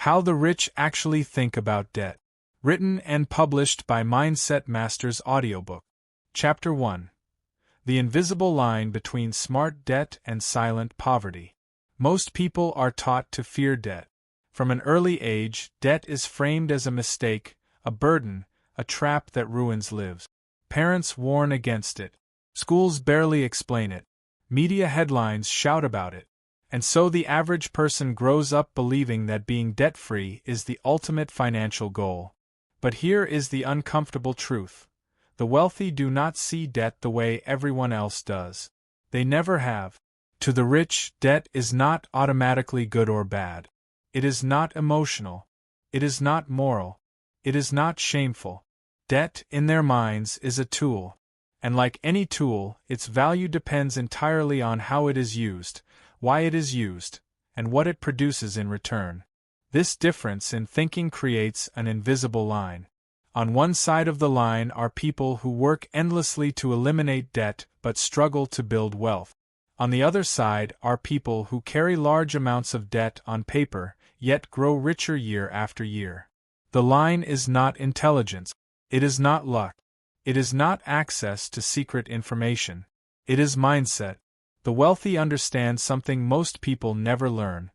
How the Rich Actually Think About Debt. Written and published by Mindset Masters AudioBook. Chapter 1. The Invisible Line Between Smart Debt and Silent Poverty. Most people are taught to fear debt. From an early age, debt is framed as a mistake, a burden, a trap that ruins lives. Parents warn against it. Schools barely explain it. Media headlines shout about it. And so the average person grows up believing that being debt-free is the ultimate financial goal. But here is the uncomfortable truth. The wealthy do not see debt the way everyone else does. They never have. To the rich, debt is not automatically good or bad. It is not emotional. It is not moral. It is not shameful. Debt, in their minds, is a tool. And like any tool, its value depends entirely on how it is used, why it is used, and what it produces in return. This difference in thinking creates an invisible line. On one side of the line are people who work endlessly to eliminate debt but struggle to build wealth. On the other side are people who carry large amounts of debt on paper, yet grow richer year after year. The line is not intelligence. It is not luck. It is not access to secret information. It is mindset. The wealthy understand something most people never learn.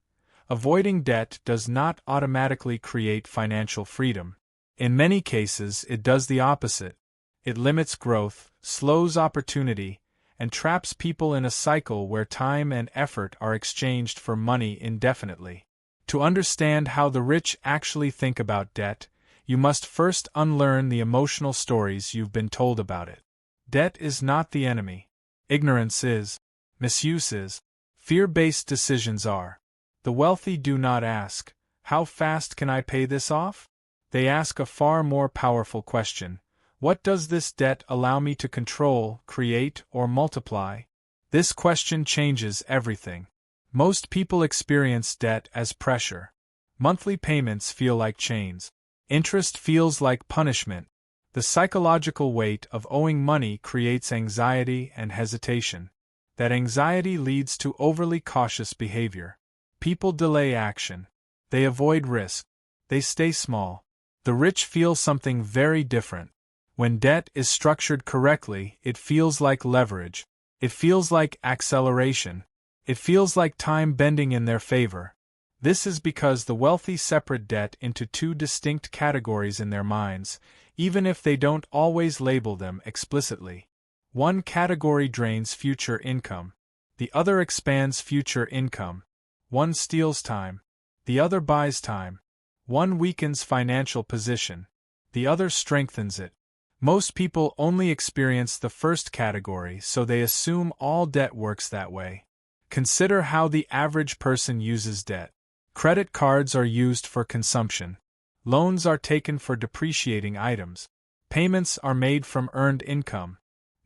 Avoiding debt does not automatically create financial freedom. In many cases, it does the opposite. It limits growth, slows opportunity, and traps people in a cycle where time and effort are exchanged for money indefinitely. To understand how the rich actually think about debt, you must first unlearn the emotional stories you've been told about it. Debt is not the enemy. Ignorance is. Misuse is. Fear-based decisions are. The wealthy do not ask, "How fast can I pay this off?" They ask a far more powerful question. What does this debt allow me to control, create, or multiply? This question changes everything. Most people experience debt as pressure. Monthly payments feel like chains. Interest feels like punishment. The psychological weight of owing money creates anxiety and hesitation. That anxiety leads to overly cautious behavior. People delay action. They avoid risk. They stay small. The rich feel something very different. When debt is structured correctly, it feels like leverage. It feels like acceleration. It feels like time bending in their favor. This is because the wealthy separate debt into two distinct categories in their minds, even if they don't always label them explicitly. One category drains future income. The other expands future income. One steals time. The other buys time. One weakens financial position. The other strengthens it. Most people only experience the first category, so they assume all debt works that way. Consider how the average person uses debt. Credit cards are used for consumption. Loans are taken for depreciating items. Payments are made from earned income.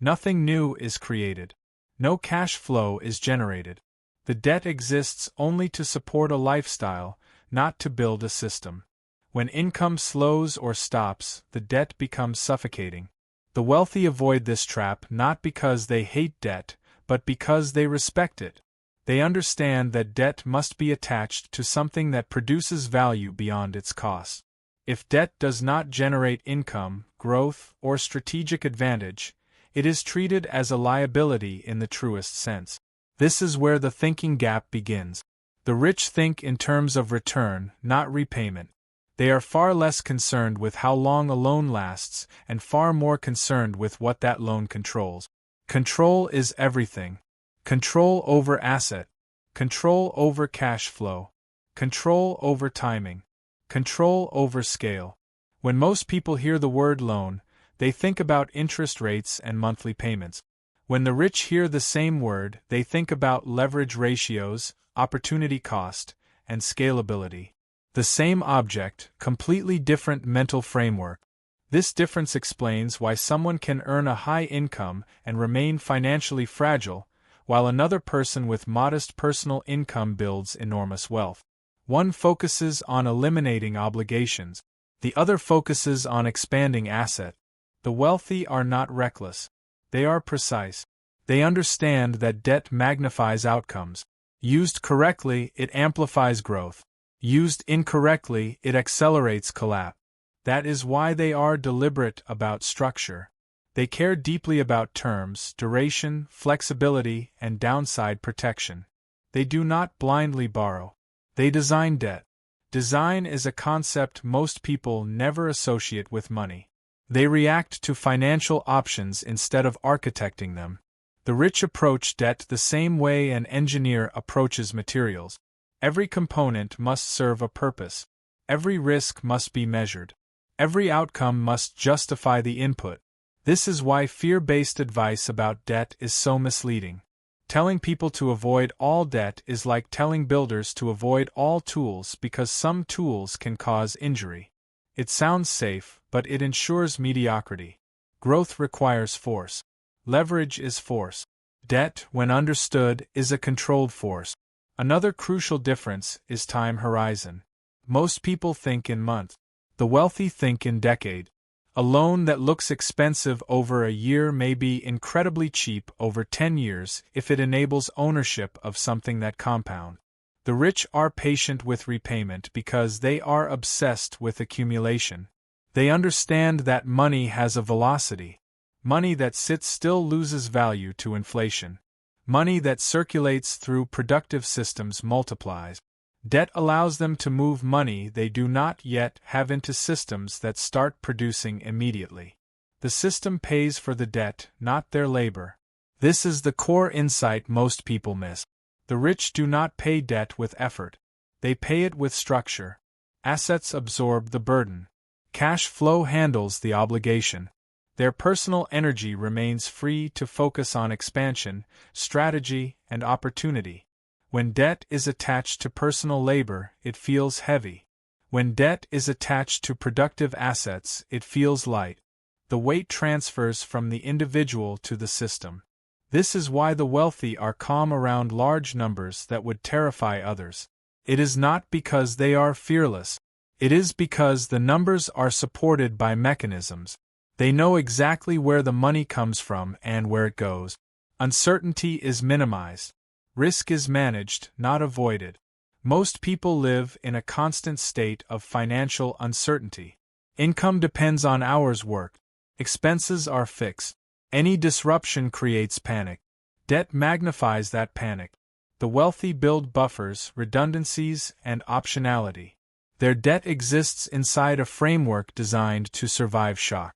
Nothing new is created. No cash flow is generated. The debt exists only to support a lifestyle, not to build a system. When income slows or stops, the debt becomes suffocating. The wealthy avoid this trap not because they hate debt, but because they respect it. They understand that debt must be attached to something that produces value beyond its cost. If debt does not generate income, growth, or strategic advantage, it is treated as a liability in the truest sense. This is where the thinking gap begins. The rich think in terms of return, not repayment. They are far less concerned with how long a loan lasts and far more concerned with what that loan controls. Control is everything. Control over asset. Control over cash flow. Control over timing. Control over scale. When most people hear the word loan, they think about interest rates and monthly payments. When the rich hear the same word, they think about leverage ratios, opportunity cost, and scalability. The same object, completely different mental framework. This difference explains why someone can earn a high income and remain financially fragile, while another person with modest personal income builds enormous wealth. One focuses on eliminating obligations. The other focuses on expanding asset. The wealthy are not reckless. They are precise. They understand that debt magnifies outcomes. Used correctly, it amplifies growth. Used incorrectly, it accelerates collapse. That is why they are deliberate about structure. They care deeply about terms, duration, flexibility, and downside protection. They do not blindly borrow. They design debt. Design is a concept most people never associate with money. They react to financial options instead of architecting them. The rich approach debt the same way an engineer approaches materials. Every component must serve a purpose. Every risk must be measured. Every outcome must justify the input. This is why fear-based advice about debt is so misleading. Telling people to avoid all debt is like telling builders to avoid all tools because some tools can cause injury. It sounds safe, but it ensures mediocrity. Growth requires force. Leverage is force. Debt, when understood, is a controlled force. Another crucial difference is time horizon. Most people think in months. The wealthy think in decades. A loan that looks expensive over a year may be incredibly cheap over 10 years if it enables ownership of something that compounds. The rich are patient with repayment because they are obsessed with accumulation. They understand that money has a velocity. Money that sits still loses value to inflation. Money that circulates through productive systems multiplies. Debt allows them to move money they do not yet have into systems that start producing immediately. The system pays for the debt, not their labor. This is the core insight most people miss. The rich do not pay debt with effort. They pay it with structure. Assets absorb the burden. Cash flow handles the obligation. Their personal energy remains free to focus on expansion, strategy, and opportunity. When debt is attached to personal labor, it feels heavy. When debt is attached to productive assets, it feels light. The weight transfers from the individual to the system. This is why the wealthy are calm around large numbers that would terrify others. It is not because they are fearless. It is because the numbers are supported by mechanisms. They know exactly where the money comes from and where it goes. Uncertainty is minimized. Risk is managed, not avoided. Most people live in a constant state of financial uncertainty. Income depends on hours worked. Expenses are fixed. Any disruption creates panic. Debt magnifies that panic. The wealthy build buffers, redundancies, and optionality. Their debt exists inside a framework designed to survive shock.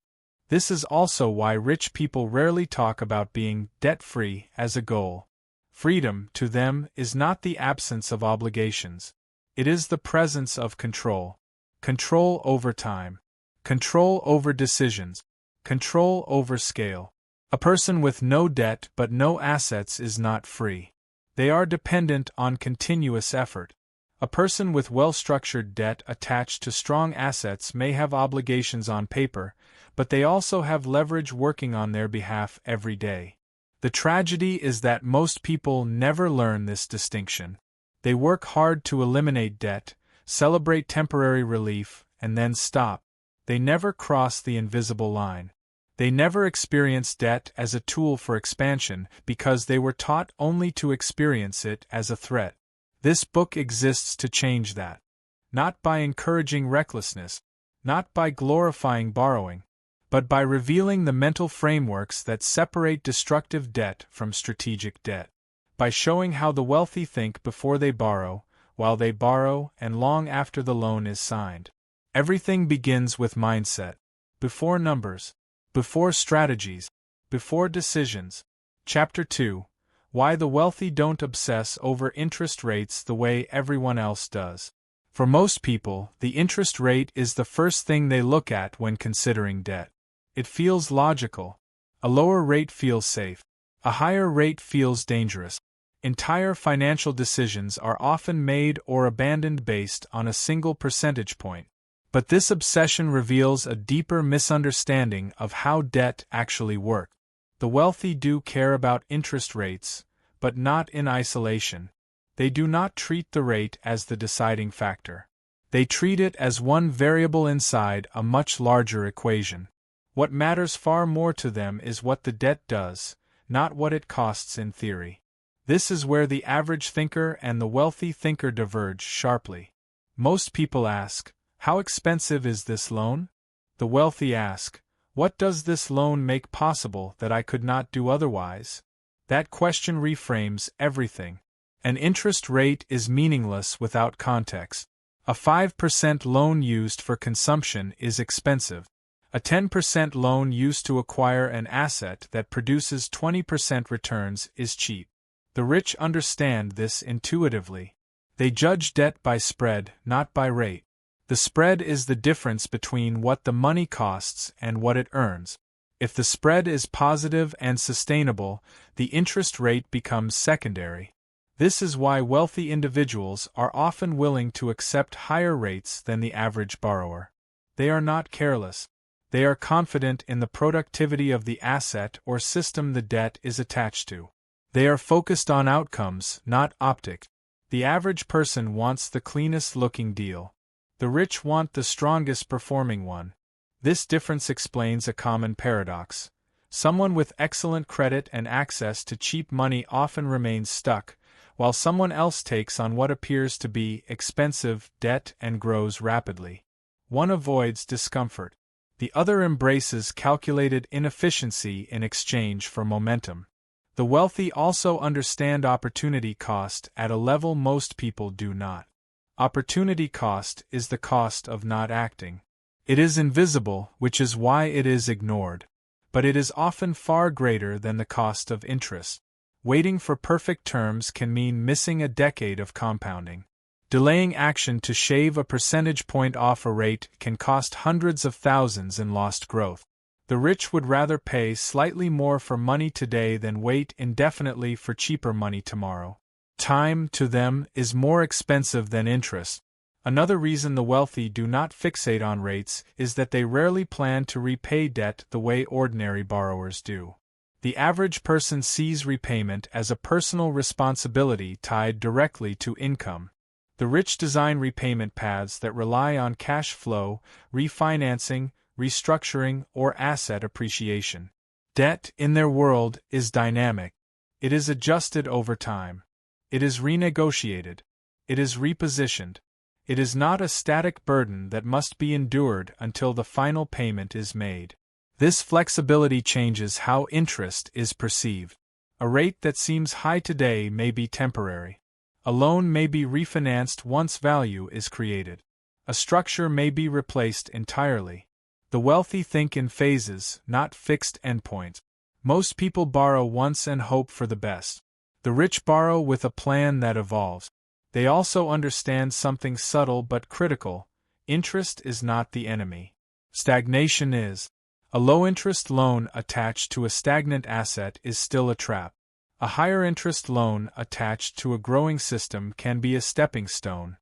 This is also why rich people rarely talk about being debt-free as a goal. Freedom, to them, is not the absence of obligations. It is the presence of control. Control over time. Control over decisions. Control over scale. A person with no debt but no assets is not free. They are dependent on continuous effort. A person with well-structured debt attached to strong assets may have obligations on paper, but they also have leverage working on their behalf every day. The tragedy is that most people never learn this distinction. They work hard to eliminate debt, celebrate temporary relief, and then stop. They never cross the invisible line. They never experience debt as a tool for expansion because they were taught only to experience it as a threat. This book exists to change that. Not by encouraging recklessness, not by glorifying borrowing, but by revealing the mental frameworks that separate destructive debt from strategic debt. By showing how the wealthy think before they borrow, while they borrow, and long after the loan is signed. Everything begins with mindset. Before numbers. Before strategies. Before decisions. Chapter 2. Why the wealthy don't obsess over interest rates the way everyone else does. For most people, the interest rate is the first thing they look at when considering debt. It feels logical. A lower rate feels safe. A higher rate feels dangerous. Entire financial decisions are often made or abandoned based on a single percentage point. But this obsession reveals a deeper misunderstanding of how debt actually works. The wealthy do care about interest rates, but not in isolation. They do not treat the rate as the deciding factor. They treat it as one variable inside a much larger equation. What matters far more to them is what the debt does, not what it costs in theory. This is where the average thinker and the wealthy thinker diverge sharply. Most people ask, how expensive is this loan? The wealthy ask, what does this loan make possible that I could not do otherwise? That question reframes everything. An interest rate is meaningless without context. A 5% loan used for consumption is expensive. A 10% loan used to acquire an asset that produces 20% returns is cheap. The rich understand this intuitively. They judge debt by spread, not by rate. The spread is the difference between what the money costs and what it earns. If the spread is positive and sustainable, the interest rate becomes secondary. This is why wealthy individuals are often willing to accept higher rates than the average borrower. They are not careless. They are confident in the productivity of the asset or system the debt is attached to. They are focused on outcomes, not optics. The average person wants the cleanest-looking deal. The rich want the strongest-performing one. This difference explains a common paradox. Someone with excellent credit and access to cheap money often remains stuck, while someone else takes on what appears to be expensive debt and grows rapidly. One avoids discomfort. The other embraces calculated inefficiency in exchange for momentum. The wealthy also understand opportunity cost at a level most people do not. Opportunity cost is the cost of not acting. It is invisible, which is why it is ignored. But it is often far greater than the cost of interest. Waiting for perfect terms can mean missing a decade of compounding. Delaying action to shave a percentage point off a rate can cost hundreds of thousands in lost growth. The rich would rather pay slightly more for money today than wait indefinitely for cheaper money tomorrow. Time, to them, is more expensive than interest. Another reason the wealthy do not fixate on rates is that they rarely plan to repay debt the way ordinary borrowers do. The average person sees repayment as a personal responsibility tied directly to income. The rich design repayment paths that rely on cash flow, refinancing, restructuring, or asset appreciation. Debt, in their world, is dynamic. It is adjusted over time. It is renegotiated. It is repositioned. It is not a static burden that must be endured until the final payment is made. This flexibility changes how interest is perceived. A rate that seems high today may be temporary. A loan may be refinanced once value is created. A structure may be replaced entirely. The wealthy think in phases, not fixed endpoints. Most people borrow once and hope for the best. The rich borrow with a plan that evolves. They also understand something subtle but critical: interest is not the enemy. Stagnation is. A low-interest loan attached to a stagnant asset is still a trap. A higher-interest loan attached to a growing system can be a stepping stone.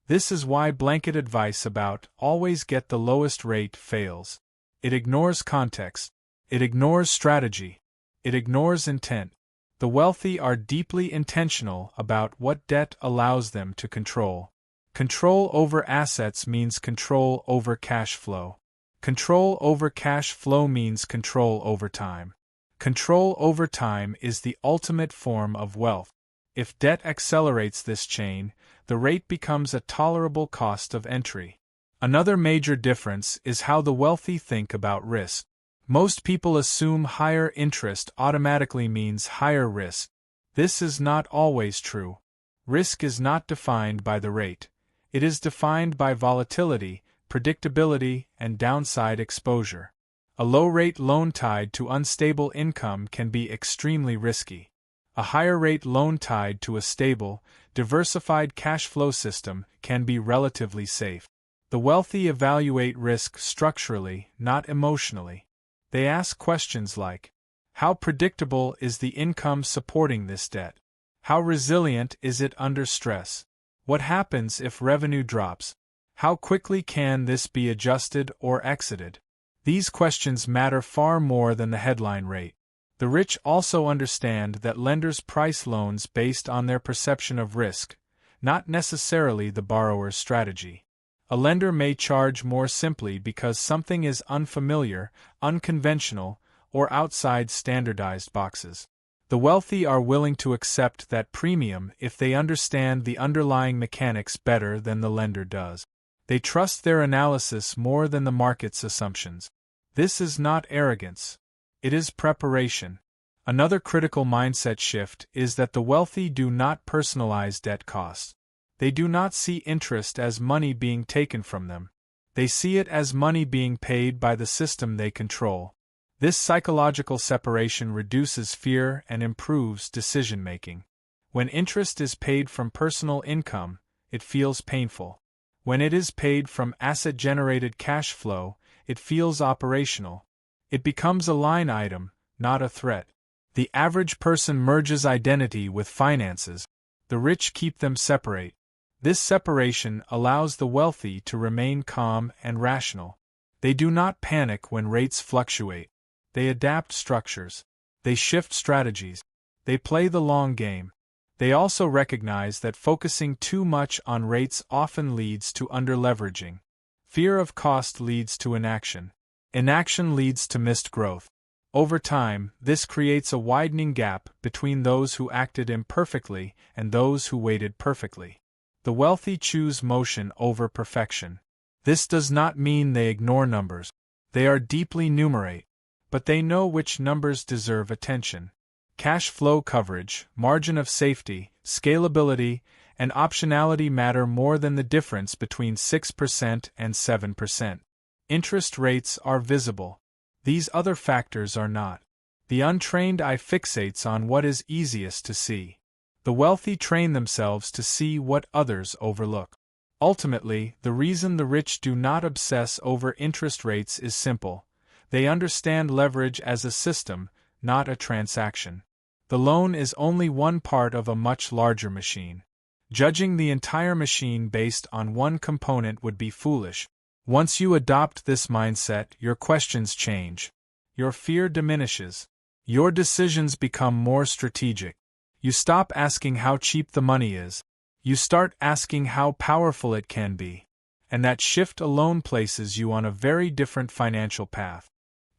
This is why blanket advice about always get the lowest rate fails. It ignores context. It ignores strategy. It ignores intent. The wealthy are deeply intentional about what debt allows them to control. Control over assets means control over cash flow. Control over cash flow means control over time. Control over time is the ultimate form of wealth. If debt accelerates this chain, the rate becomes a tolerable cost of entry. Another major difference is how the wealthy think about risk. Most people assume higher interest automatically means higher risk. This is not always true. Risk is not defined by the rate. It is defined by volatility, predictability, and downside exposure. A low-rate loan tied to unstable income can be extremely risky. A higher-rate loan tied to a stable, diversified cash flow system can be relatively safe. The wealthy evaluate risk structurally, not emotionally. They ask questions like, how predictable is the income supporting this debt? How resilient is it under stress? What happens if revenue drops? How quickly can this be adjusted or exited? These questions matter far more than the headline rate. The rich also understand that lenders price loans based on their perception of risk, not necessarily the borrower's strategy. A lender may charge more simply because something is unfamiliar, unconventional, or outside standardized boxes. The wealthy are willing to accept that premium if they understand the underlying mechanics better than the lender does. They trust their analysis more than the market's assumptions. This is not arrogance. It is preparation. Another critical mindset shift is that the wealthy do not personalize debt costs. They do not see interest as money being taken from them. They see it as money being paid by the system they control. This psychological separation reduces fear and improves decision-making. When interest is paid from personal income, it feels painful. When it is paid from asset-generated cash flow, it feels operational. It becomes a line item, not a threat. The average person merges identity with finances. The rich keep them separate. This separation allows the wealthy to remain calm and rational. They do not panic when rates fluctuate. They adapt structures. They shift strategies. They play the long game. They also recognize that focusing too much on rates often leads to underleveraging. Fear of cost leads to inaction. Inaction leads to missed growth. Over time, this creates a widening gap between those who acted imperfectly and those who waited perfectly. The wealthy choose motion over perfection. This does not mean they ignore numbers. They are deeply numerate. But they know which numbers deserve attention. Cash flow coverage, margin of safety, scalability, and optionality matter more than the difference between 6% and 7%. Interest rates are visible. These other factors are not. The untrained eye fixates on what is easiest to see. The wealthy train themselves to see what others overlook. Ultimately, the reason the rich do not obsess over interest rates is simple. They understand leverage as a system, not a transaction. The loan is only one part of a much larger machine. Judging the entire machine based on one component would be foolish. Once you adopt this mindset, your questions change. Your fear diminishes. Your decisions become more strategic. You stop asking how cheap the money is. You start asking how powerful it can be. And that shift alone places you on a very different financial path.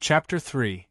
Chapter 3.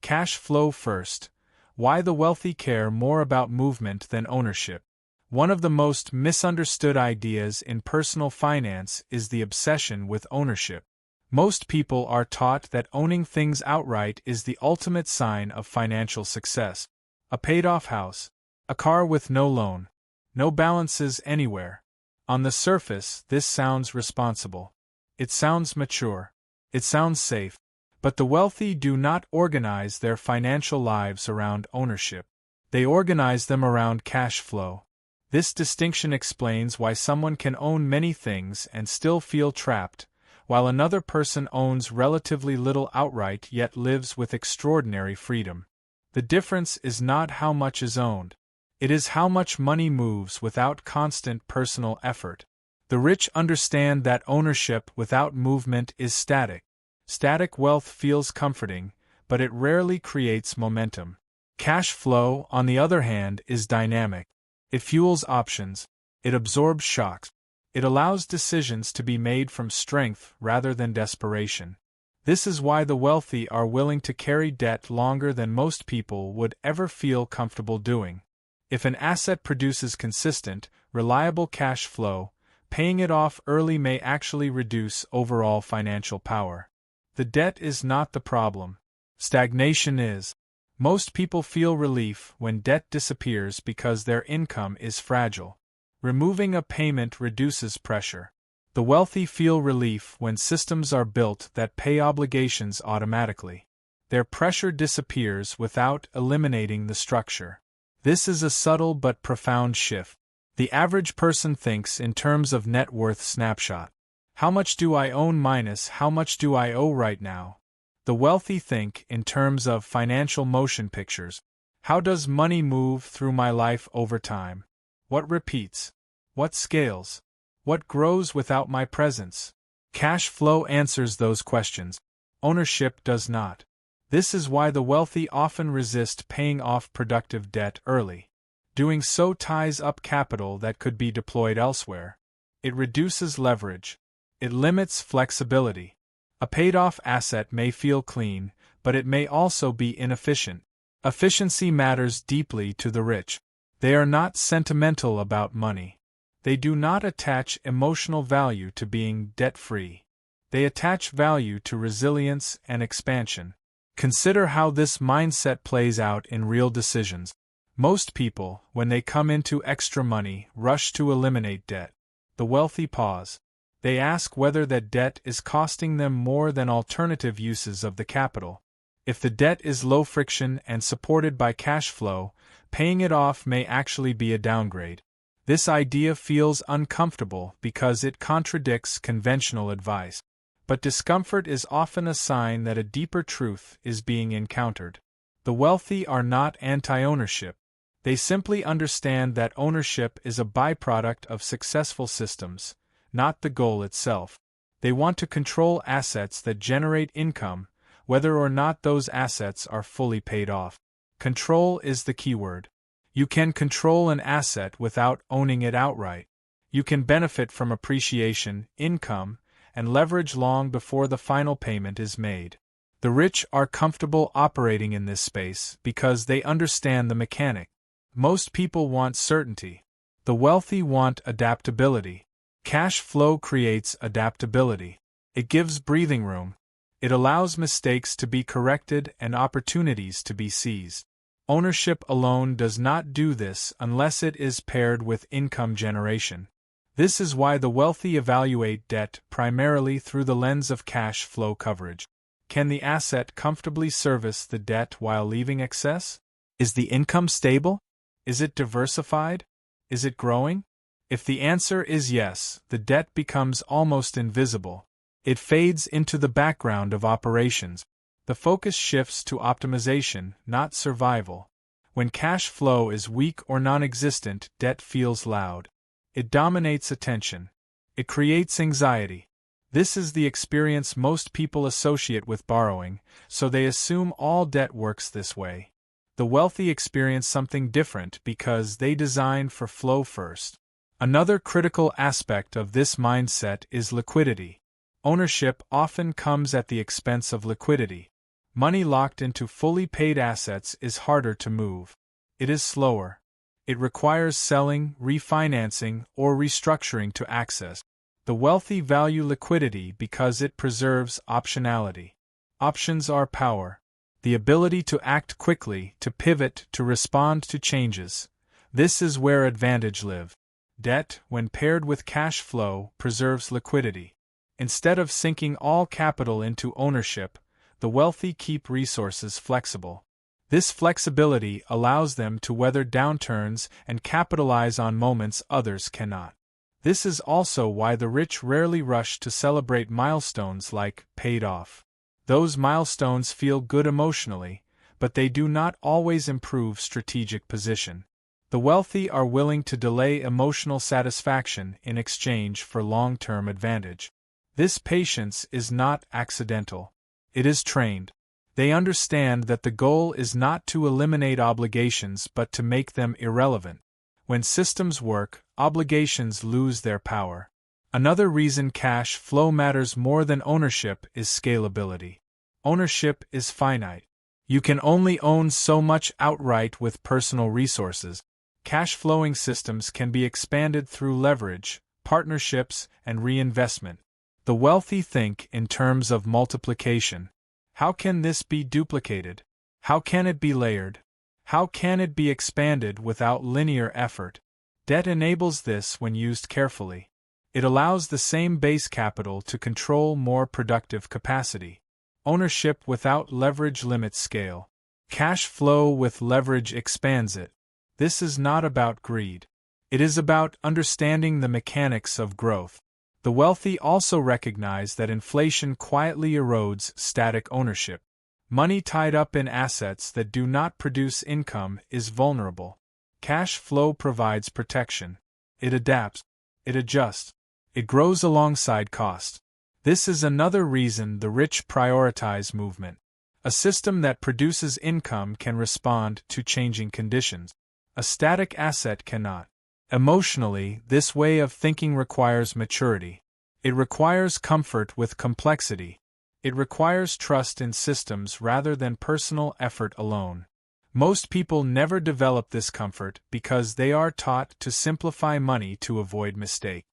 Cash Flow First. Why the wealthy care more about movement than ownership. One of the most misunderstood ideas in personal finance is the obsession with ownership. Most people are taught that owning things outright is the ultimate sign of financial success. A paid-off house. A car with no loan. No balances anywhere. On the surface, this sounds responsible. It sounds mature. It sounds safe. But the wealthy do not organize their financial lives around ownership. They organize them around cash flow. This distinction explains why someone can own many things and still feel trapped, while another person owns relatively little outright yet lives with extraordinary freedom. The difference is not how much is owned. It is how much money moves without constant personal effort. The rich understand that ownership without movement is static. Static wealth feels comforting, but it rarely creates momentum. Cash flow, on the other hand, is dynamic. It fuels options. It absorbs shocks. It allows decisions to be made from strength rather than desperation. This is why the wealthy are willing to carry debt longer than most people would ever feel comfortable doing. If an asset produces consistent, reliable cash flow, paying it off early may actually reduce overall financial power. The debt is not the problem. Stagnation is. Most people feel relief when debt disappears because their income is fragile. Removing a payment reduces pressure. The wealthy feel relief when systems are built that pay obligations automatically. Their pressure disappears without eliminating the structure. This is a subtle but profound shift. The average person thinks in terms of net worth snapshot. How much do I own minus how much do I owe right now? The wealthy think in terms of financial motion pictures. How does money move through my life over time? What repeats? What scales? What grows without my presence? Cash flow answers those questions. Ownership does not. This is why the wealthy often resist paying off productive debt early. Doing so ties up capital that could be deployed elsewhere. It reduces leverage. It limits flexibility. A paid-off asset may feel clean, but it may also be inefficient. Efficiency matters deeply to the rich. They are not sentimental about money. They do not attach emotional value to being debt-free. They attach value to resilience and expansion. Consider how this mindset plays out in real decisions. Most people, when they come into extra money, rush to eliminate debt. The wealthy pause. They ask whether that debt is costing them more than alternative uses of the capital. If the debt is low friction and supported by cash flow, paying it off may actually be a downgrade. This idea feels uncomfortable because it contradicts conventional advice. But discomfort is often a sign that a deeper truth is being encountered. The wealthy are not anti-ownership. They simply understand that ownership is a byproduct of successful systems, not the goal itself. They want to control assets that generate income, whether or not those assets are fully paid off. Control is the keyword. You can control an asset without owning it outright. You can benefit from appreciation, income, and leverage long before the final payment is made. The rich are comfortable operating in this space because they understand the mechanic. Most people want certainty. The wealthy want adaptability. Cash flow creates adaptability. It gives breathing room. It allows mistakes to be corrected and opportunities to be seized. Ownership alone does not do this unless it is paired with income generation. This is why the wealthy evaluate debt primarily through the lens of cash flow coverage. Can the asset comfortably service the debt while leaving excess? Is the income stable? Is it diversified? Is it growing? If the answer is yes, the debt becomes almost invisible. It fades into the background of operations. The focus shifts to optimization, not survival. When cash flow is weak or non-existent, debt feels loud. It dominates attention. It creates anxiety. This is the experience most people associate with borrowing, so they assume all debt works this way. The wealthy experience something different because they design for flow first. Another critical aspect of this mindset is liquidity. Ownership often comes at the expense of liquidity. Money locked into fully paid assets is harder to move. It is slower. It requires selling, refinancing, or restructuring to access. The wealthy value liquidity because it preserves optionality. Options are power. The ability to act quickly, to pivot, to respond to changes. This is where advantage lives. Debt, when paired with cash flow, preserves liquidity. Instead of sinking all capital into ownership, the wealthy keep resources flexible. This flexibility allows them to weather downturns and capitalize on moments others cannot. This is also why the rich rarely rush to celebrate milestones like paid off. Those milestones feel good emotionally, but they do not always improve strategic position. The wealthy are willing to delay emotional satisfaction in exchange for long-term advantage. This patience is not accidental. It is trained. They understand that the goal is not to eliminate obligations but to make them irrelevant. When systems work, obligations lose their power. Another reason cash flow matters more than ownership is scalability. Ownership is finite. You can only own so much outright with personal resources. Cash flowing systems can be expanded through leverage, partnerships, and reinvestment. The wealthy think in terms of multiplication. How can this be duplicated? How can it be layered? How can it be expanded without linear effort? Debt enables this when used carefully. It allows the same base capital to control more productive capacity. Ownership without leverage limits scale. Cash flow with leverage expands it. This is not about greed. It is about understanding the mechanics of growth. The wealthy also recognize that inflation quietly erodes static ownership. Money tied up in assets that do not produce income is vulnerable. Cash flow provides protection. It adapts. It adjusts. It grows alongside cost. This is another reason the rich prioritize movement. A system that produces income can respond to changing conditions. A static asset cannot. Emotionally, this way of thinking requires maturity. It requires comfort with complexity. It requires trust in systems rather than personal effort alone. Most people never develop this comfort because they are taught to simplify money to avoid mistake.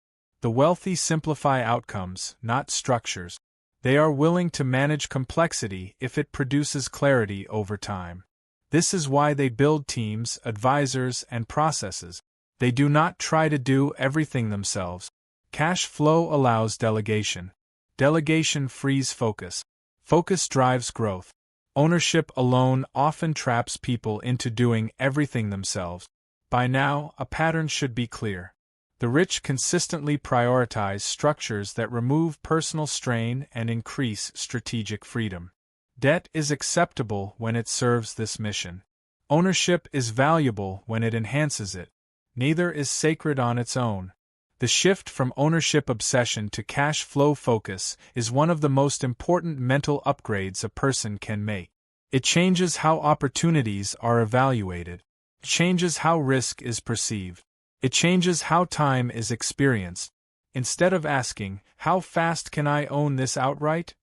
The wealthy simplify outcomes, not structures. They are willing to manage complexity if it produces clarity over time. This is why they build teams, advisors, and processes. They do not try to do everything themselves. Cash flow allows delegation. Delegation frees focus. Focus drives growth. Ownership alone often traps people into doing everything themselves. By now, a pattern should be clear. The rich consistently prioritize structures that remove personal strain and increase strategic freedom. Debt is acceptable when it serves this mission. Ownership is valuable when it enhances it. Neither is sacred on its own. The shift from ownership obsession to cash flow focus is one of the most important mental upgrades a person can make. It changes how opportunities are evaluated. It changes how risk is perceived. It changes how time is experienced. Instead of asking, "How fast can I own this outright?"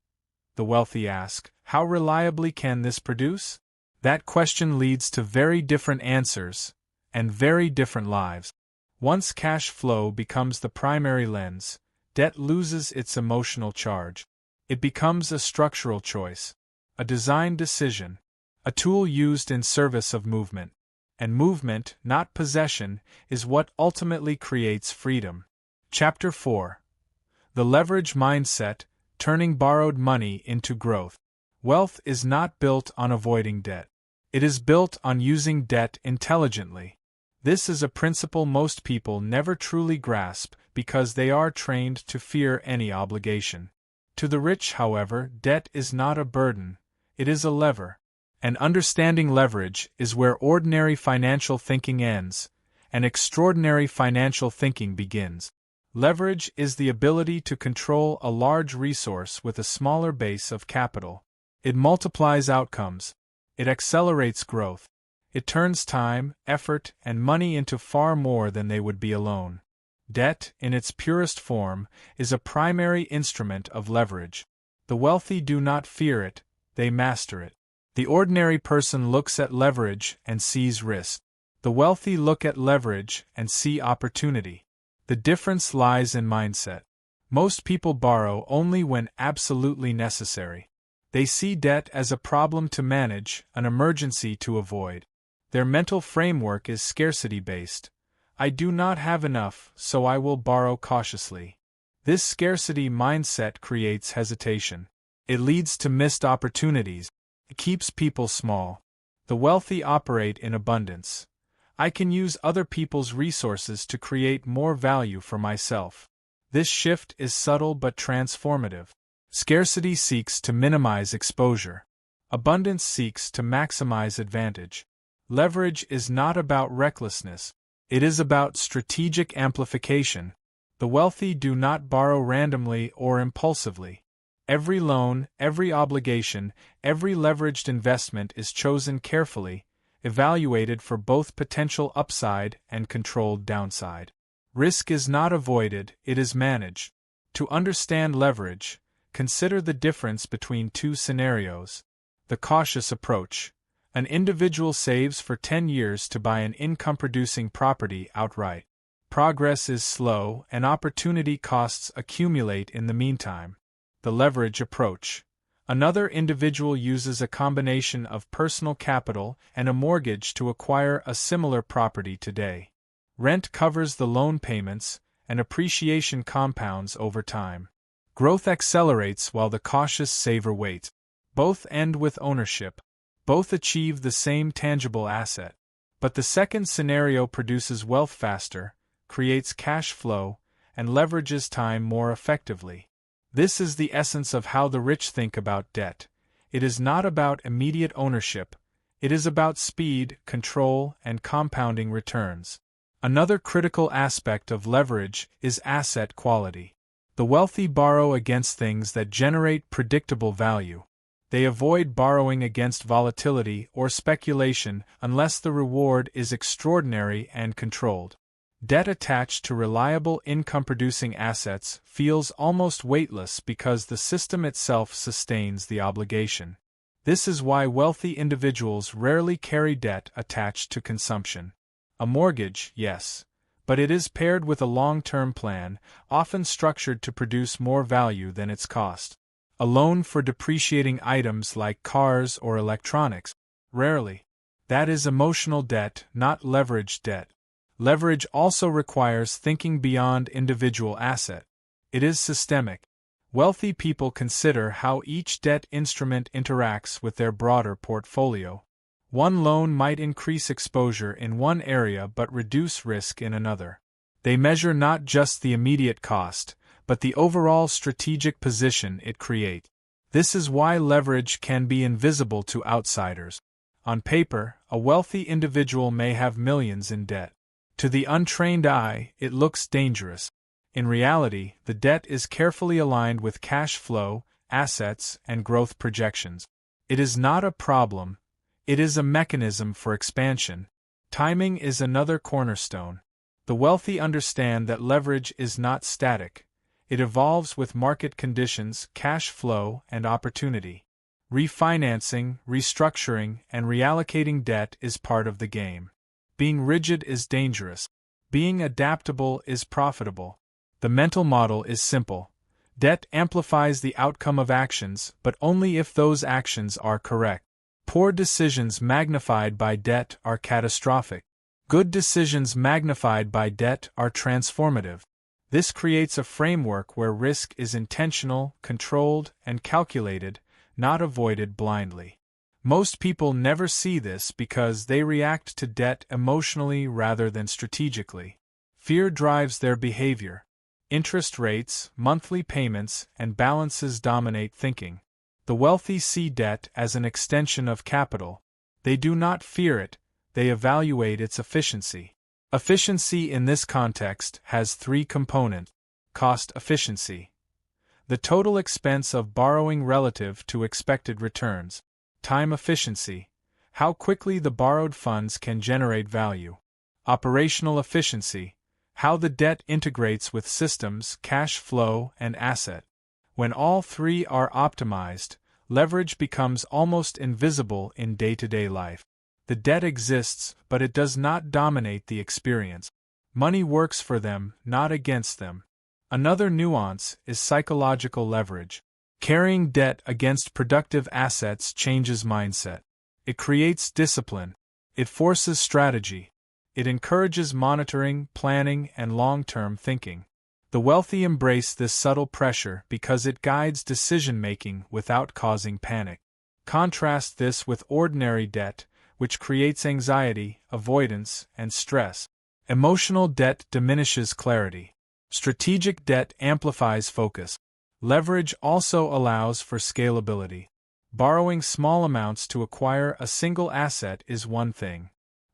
the wealthy ask, "How reliably can this produce?" That question leads to very different answers and very different lives. Once cash flow becomes the primary lens, debt loses its emotional charge. It becomes a structural choice, a design decision, a tool used in service of movement. And movement, not possession, is what ultimately creates freedom. Chapter 4. The Leverage Mindset, Turning Borrowed Money into Growth. Wealth is not built on avoiding debt. It is built on using debt intelligently. This is a principle most people never truly grasp because they are trained to fear any obligation. To the rich, however, debt is not a burden, it is a lever. And understanding leverage is where ordinary financial thinking ends, and extraordinary financial thinking begins. Leverage is the ability to control a large resource with a smaller base of capital. It multiplies outcomes. It accelerates growth. It turns time, effort, and money into far more than they would be alone. Debt, in its purest form, is a primary instrument of leverage. The wealthy do not fear it, they master it. The ordinary person looks at leverage and sees risk. The wealthy look at leverage and see opportunity. The difference lies in mindset. Most people borrow only when absolutely necessary. They see debt as a problem to manage, an emergency to avoid. Their mental framework is scarcity-based. I do not have enough, so I will borrow cautiously. This scarcity mindset creates hesitation. It leads to missed opportunities. It keeps people small. The wealthy operate in abundance. I can use other people's resources to create more value for myself. This shift is subtle but transformative. Scarcity seeks to minimize exposure. Abundance seeks to maximize advantage. Leverage is not about recklessness. It is about strategic amplification. The wealthy do not borrow randomly or impulsively. Every loan, every obligation, every leveraged investment is chosen carefully, evaluated for both potential upside and controlled downside. Risk is not avoided, it is managed. To understand leverage, consider the difference between two scenarios. The cautious approach. An individual saves for 10 years to buy an income-producing property outright. Progress is slow and opportunity costs accumulate in the meantime. The leverage approach. Another individual uses a combination of personal capital and a mortgage to acquire a similar property today. Rent covers the loan payments, and appreciation compounds over time. Growth accelerates while the cautious saver waits. Both end with ownership. Both achieve the same tangible asset. But the second scenario produces wealth faster, creates cash flow, and leverages time more effectively. This is the essence of how the rich think about debt. It is not about immediate ownership, it is about speed, control, and compounding returns. Another critical aspect of leverage is asset quality. The wealthy borrow against things that generate predictable value. They avoid borrowing against volatility or speculation unless the reward is extraordinary and controlled. Debt attached to reliable income-producing assets feels almost weightless because the system itself sustains the obligation. This is why wealthy individuals rarely carry debt attached to consumption. A mortgage, yes, but it is paired with a long-term plan, often structured to produce more value than its cost. A loan for depreciating items like cars or electronics? Rarely. That is emotional debt, not leveraged debt. Leverage also requires thinking beyond individual asset. It is systemic. Wealthy people consider how each debt instrument interacts with their broader portfolio. One loan might increase exposure in one area but reduce risk in another. They measure not just the immediate cost, but the overall strategic position it creates. This is why leverage can be invisible to outsiders. On paper, a wealthy individual may have millions in debt. To the untrained eye, it looks dangerous. In reality, the debt is carefully aligned with cash flow, assets, and growth projections. It is not a problem, it is a mechanism for expansion. Timing is another cornerstone. The wealthy understand that leverage is not static. It evolves with market conditions, cash flow, and opportunity. Refinancing, restructuring, and reallocating debt is part of the game. Being rigid is dangerous. Being adaptable is profitable. The mental model is simple. Debt amplifies the outcome of actions, but only if those actions are correct. Poor decisions magnified by debt are catastrophic. Good decisions magnified by debt are transformative. This creates a framework where risk is intentional, controlled, and calculated, not avoided blindly. Most people never see this because they react to debt emotionally rather than strategically. Fear drives their behavior. Interest rates, monthly payments, and balances dominate thinking. The wealthy see debt as an extension of capital. They do not fear it, they evaluate its efficiency. Efficiency in this context has three components. Cost efficiency. The total expense of borrowing relative to expected returns. Time efficiency. How quickly the borrowed funds can generate value. Operational efficiency. How the debt integrates with systems, cash flow, and asset. When all three are optimized, leverage becomes almost invisible in day-to-day life. The debt exists, but it does not dominate the experience. Money works for them, not against them. Another nuance is psychological leverage. Carrying debt against productive assets changes mindset. It creates discipline. It forces strategy. It encourages monitoring, planning, and long-term thinking. The wealthy embrace this subtle pressure because it guides decision-making without causing panic. Contrast this with ordinary debt, which creates anxiety, avoidance, and stress. Emotional debt diminishes clarity. Strategic debt amplifies focus. Leverage also allows for scalability. Borrowing small amounts to acquire a single asset is one thing.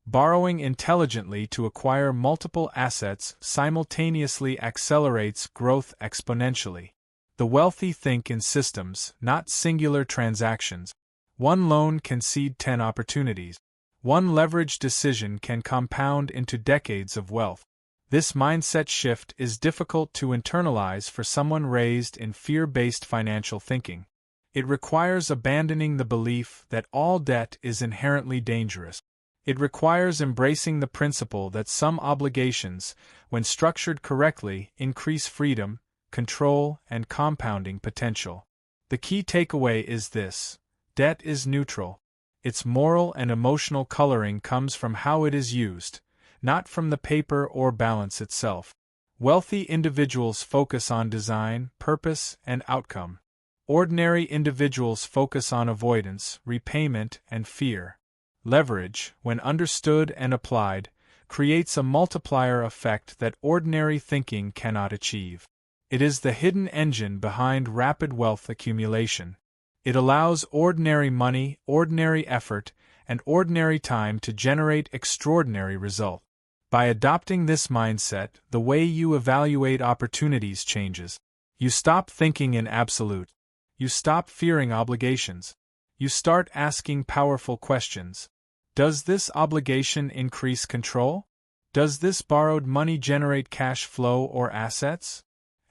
Borrowing intelligently to acquire multiple assets simultaneously accelerates growth exponentially. The wealthy think in systems, not singular transactions. One loan can seed 10 opportunities. One leverage decision can compound into decades of wealth. This mindset shift is difficult to internalize for someone raised in fear-based financial thinking. It requires abandoning the belief that all debt is inherently dangerous. It requires embracing the principle that some obligations, when structured correctly, increase freedom, control, and compounding potential. The key takeaway is this: debt is neutral. Its moral and emotional coloring comes from how it is used, not from the paper or balance itself. Wealthy individuals focus on design, purpose, and outcome. Ordinary individuals focus on avoidance, repayment, and fear. Leverage, when understood and applied, creates a multiplier effect that ordinary thinking cannot achieve. It is the hidden engine behind rapid wealth accumulation. It allows ordinary money, ordinary effort, and ordinary time to generate extraordinary results. By adopting this mindset, the way you evaluate opportunities changes. You stop thinking in absolute. You stop fearing obligations. You start asking powerful questions. Does this obligation increase control? Does this borrowed money generate cash flow or assets?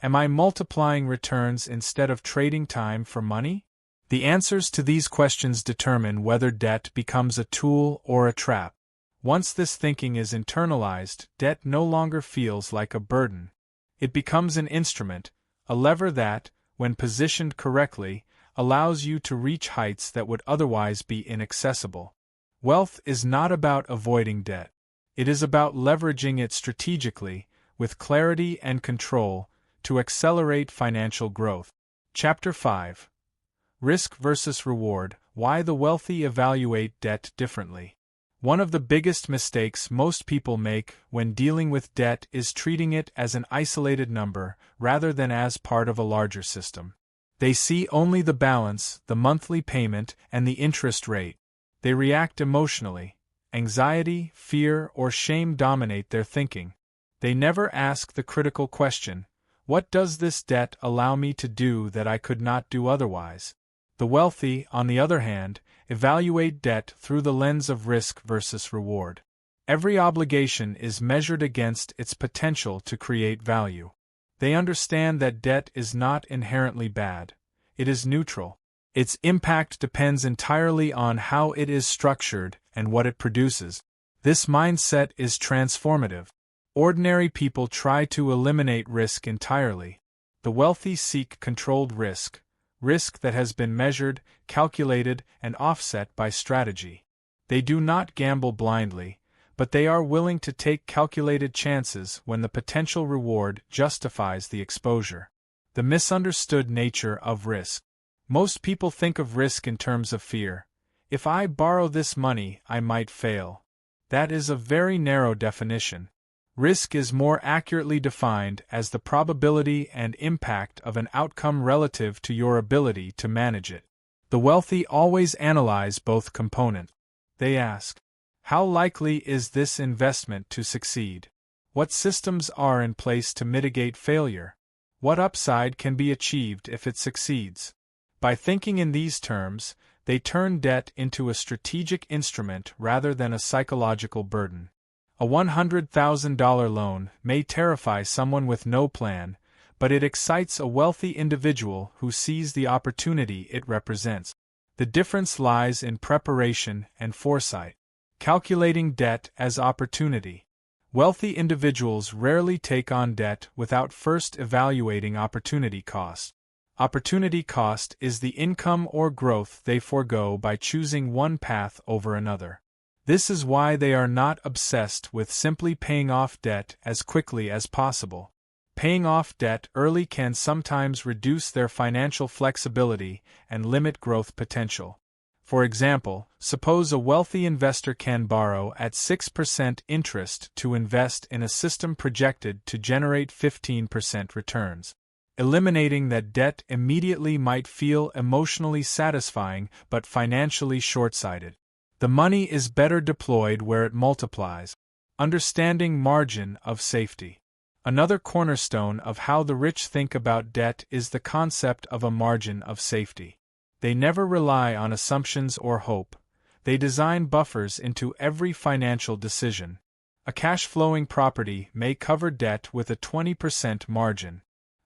Am I multiplying returns instead of trading time for money? The answers to these questions determine whether debt becomes a tool or a trap. Once this thinking is internalized, debt no longer feels like a burden. It becomes an instrument, a lever that, when positioned correctly, allows you to reach heights that would otherwise be inaccessible. Wealth is not about avoiding debt. It is about leveraging it strategically, with clarity and control, to accelerate financial growth. Chapter 5. Risk versus Reward: Why the Wealthy Evaluate Debt Differently. One of the biggest mistakes most people make when dealing with debt is treating it as an isolated number rather than as part of a larger system. They see only the balance, the monthly payment, and the interest rate. They react emotionally. Anxiety, fear, or shame dominate their thinking. They never ask the critical question: what does this debt allow me to do that I could not do otherwise? The wealthy, on the other hand, evaluate debt through the lens of risk versus reward. Every obligation is measured against its potential to create value. They understand that debt is not inherently bad. It is neutral. Its impact depends entirely on how it is structured and what it produces. This mindset is transformative. Ordinary people try to eliminate risk entirely. The wealthy seek controlled risk, risk that has been measured, calculated, and offset by strategy. They do not gamble blindly, but they are willing to take calculated chances when the potential reward justifies the exposure. The misunderstood nature of risk. Most people think of risk in terms of fear. If I borrow this money, I might fail. That is a very narrow definition. Risk is more accurately defined as the probability and impact of an outcome relative to your ability to manage it. The wealthy always analyze both components. They ask, how likely is this investment to succeed? What systems are in place to mitigate failure? What upside can be achieved if it succeeds? By thinking in these terms, they turn debt into a strategic instrument rather than a psychological burden. A $100,000 loan may terrify someone with no plan, but it excites a wealthy individual who sees the opportunity it represents. The difference lies in preparation and foresight. Calculating debt as opportunity. Wealthy individuals rarely take on debt without first evaluating opportunity cost. Opportunity cost is the income or growth they forego by choosing one path over another. This is why they are not obsessed with simply paying off debt as quickly as possible. Paying off debt early can sometimes reduce their financial flexibility and limit growth potential. For example, suppose a wealthy investor can borrow at 6% interest to invest in a system projected to generate 15% returns. Eliminating that debt immediately might feel emotionally satisfying but financially short-sighted. The money is better deployed where it multiplies. Understanding margin of safety. Another cornerstone of how the rich think about debt is the concept of a margin of safety. They never rely on assumptions or hope. They design buffers into every financial decision. A cash-flowing property may cover debt with a 20% margin.